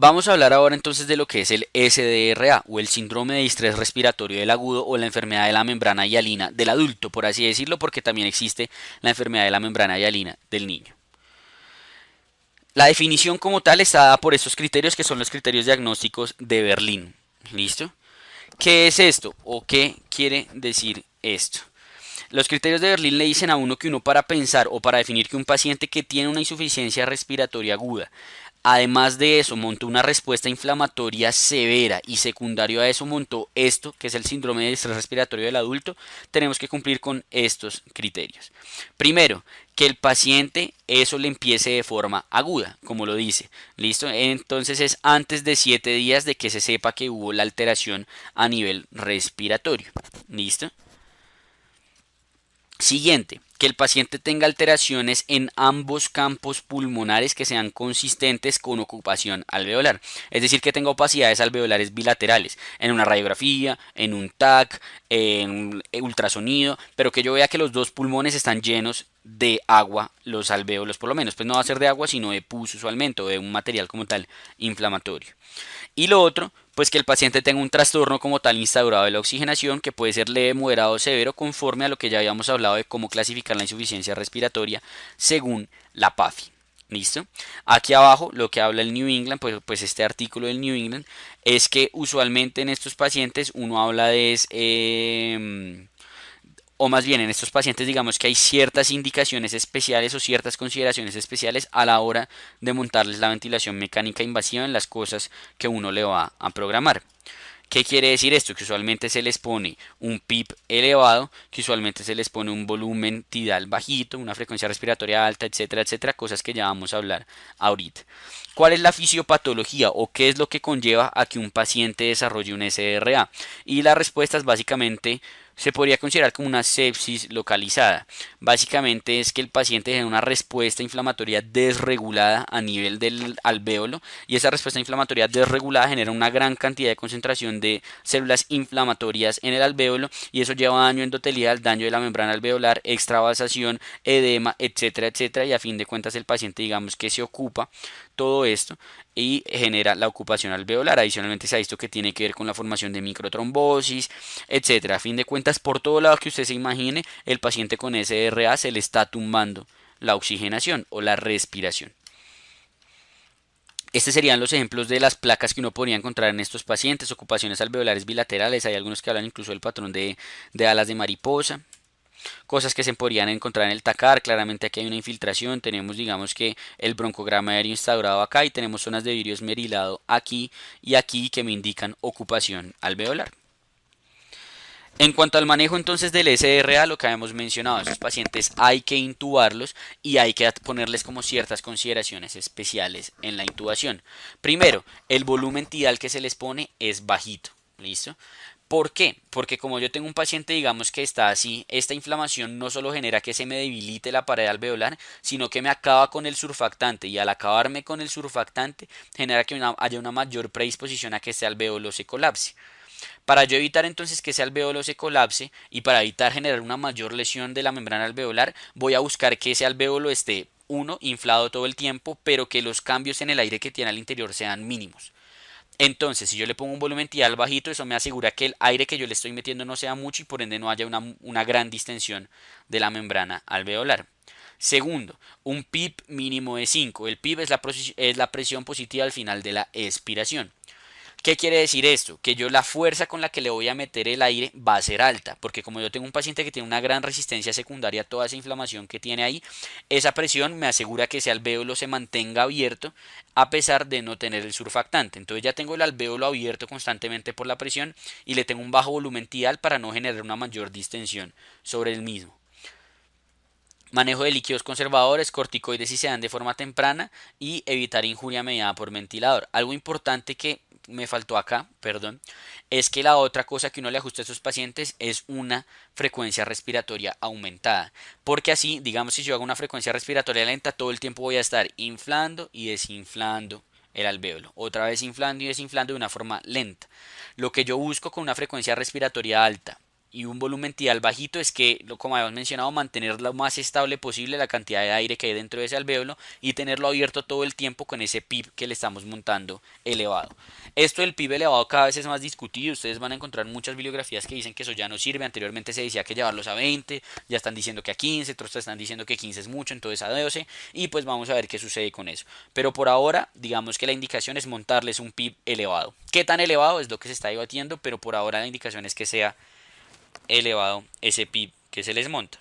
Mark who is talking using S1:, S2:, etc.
S1: Vamos a hablar ahora entonces de lo que es el SDRA o el síndrome de distrés respiratorio del agudo o la enfermedad de la membrana hialina del adulto, por así decirlo, porque también existe la enfermedad de la membrana hialina del niño. La definición como tal está dada por estos criterios que son los criterios diagnósticos de Berlín. ¿Listo? ¿Qué es esto o qué quiere decir esto? Los criterios de Berlín le dicen a uno que uno para pensar o para definir que un paciente que tiene una insuficiencia respiratoria aguda, además de eso montó una respuesta inflamatoria severa y secundario a eso montó esto, que es el síndrome de estrés respiratorio del adulto, tenemos que cumplir con estos criterios. Primero, que el paciente eso le empiece de forma aguda, como lo dice. ¿Listo? Entonces es antes de 7 días de que se sepa que hubo la alteración a nivel respiratorio. ¿Listo? Siguiente, que el paciente tenga alteraciones en ambos campos pulmonares que sean consistentes con ocupación alveolar. Es decir, que tenga opacidades alveolares bilaterales en una radiografía, en un TAC, en un ultrasonido, pero que yo vea que los dos pulmones están llenos de agua, los alvéolos por lo menos. Pues no va a ser de agua, sino de pus usualmente o de un material como tal inflamatorio. Y lo otro, pues que el paciente tenga un trastorno como tal instaurado de la oxigenación que puede ser leve, moderado o severo conforme a lo que ya habíamos hablado de cómo clasificar la insuficiencia respiratoria según la PAFI. ¿Listo? Aquí abajo lo que habla el New England, pues este artículo del New England, es que usualmente en estos pacientes uno habla de o más bien en estos pacientes digamos que hay ciertas indicaciones especiales o ciertas consideraciones especiales a la hora de montarles la ventilación mecánica invasiva en las cosas que uno le va a programar. ¿Qué quiere decir esto? Que usualmente se les pone un PIB elevado, que usualmente se les pone un volumen tidal bajito, una frecuencia respiratoria alta, etcétera, etcétera, cosas que ya vamos a hablar ahorita. ¿Cuál es la fisiopatología o qué es lo que conlleva a que un paciente desarrolle un SDRA? Y la respuesta es básicamente se podría considerar como una sepsis localizada. Básicamente es que el paciente tiene una respuesta inflamatoria desregulada a nivel del alvéolo y esa respuesta inflamatoria desregulada genera una gran cantidad de concentración de células inflamatorias en el alvéolo y eso lleva a daño endotelial, daño de la membrana alveolar, extravasación, edema, etcétera, etcétera y a fin de cuentas el paciente digamos que se ocupa todo esto y genera la ocupación alveolar. Adicionalmente se ha visto que tiene que ver con la formación de microtrombosis, etcétera. A fin de cuentas, por todo lado que usted se imagine, el paciente con SRA se le está tumbando la oxigenación o la respiración. Estos serían los ejemplos de las placas que uno podría encontrar en estos pacientes, ocupaciones alveolares bilaterales, hay algunos que hablan incluso del patrón de alas de mariposa, cosas que se podrían encontrar en el TACAR, claramente aquí hay una infiltración, tenemos digamos que el broncograma aéreo instaurado acá y tenemos zonas de vidrio esmerilado aquí y aquí que me indican ocupación alveolar. En cuanto al manejo entonces del SDRA, lo que habíamos mencionado, esos pacientes hay que intubarlos y hay que ponerles como ciertas consideraciones especiales en la intubación. Primero, el volumen tidal que se les pone es bajito, ¿listo? ¿Por qué? Porque como yo tengo un paciente, digamos que está así, esta inflamación no solo genera que se me debilite la pared alveolar, sino que me acaba con el surfactante y al acabarme con el surfactante genera que haya una mayor predisposición a que este alveolo se colapse. Para yo evitar entonces que ese alveolo se colapse y para evitar generar una mayor lesión de la membrana alveolar, voy a buscar que ese alveolo esté, uno, inflado todo el tiempo, pero que los cambios en el aire que tiene al interior sean mínimos. Entonces, si yo le pongo un volumen tidal bajito, eso me asegura que el aire que yo le estoy metiendo no sea mucho y por ende no haya una gran distensión de la membrana alveolar. Segundo, un PIB mínimo de 5. El PIB es la presión positiva al final de la expiración. ¿Qué quiere decir esto? Que yo la fuerza con la que le voy a meter el aire va a ser alta, porque como yo tengo un paciente que tiene una gran resistencia secundaria a toda esa inflamación que tiene ahí, esa presión me asegura que ese alvéolo se mantenga abierto a pesar de no tener el surfactante. Entonces ya tengo el alvéolo abierto constantemente por la presión y le tengo un bajo volumen tidal para no generar una mayor distensión sobre el mismo. Manejo de líquidos conservadores, corticoides si se dan de forma temprana y evitar injuria mediada por ventilador. Algo importante que me faltó acá, perdón, es que la otra cosa que uno le ajusta a estos pacientes es una frecuencia respiratoria aumentada. Porque así, digamos, si yo hago una frecuencia respiratoria lenta, todo el tiempo voy a estar inflando y desinflando el alvéolo. Otra vez inflando y desinflando de una forma lenta. Lo que yo busco con una frecuencia respiratoria alta y un volumen tidal bajito es que, como habíamos mencionado, mantener lo más estable posible la cantidad de aire que hay dentro de ese alvéolo y tenerlo abierto todo el tiempo con ese PIB que le estamos montando elevado. Esto del PIB elevado cada vez es más discutido, ustedes van a encontrar muchas bibliografías que dicen que eso ya no sirve, anteriormente se decía que llevarlos a 20, ya están diciendo que a 15, otros están diciendo que 15 es mucho, entonces a 12 y pues vamos a ver qué sucede con eso. Pero por ahora, digamos que la indicación es montarles un PIB elevado. ¿Qué tan elevado? Es lo que se está debatiendo, pero por ahora la indicación es que sea elevado ese PIB que se les monta.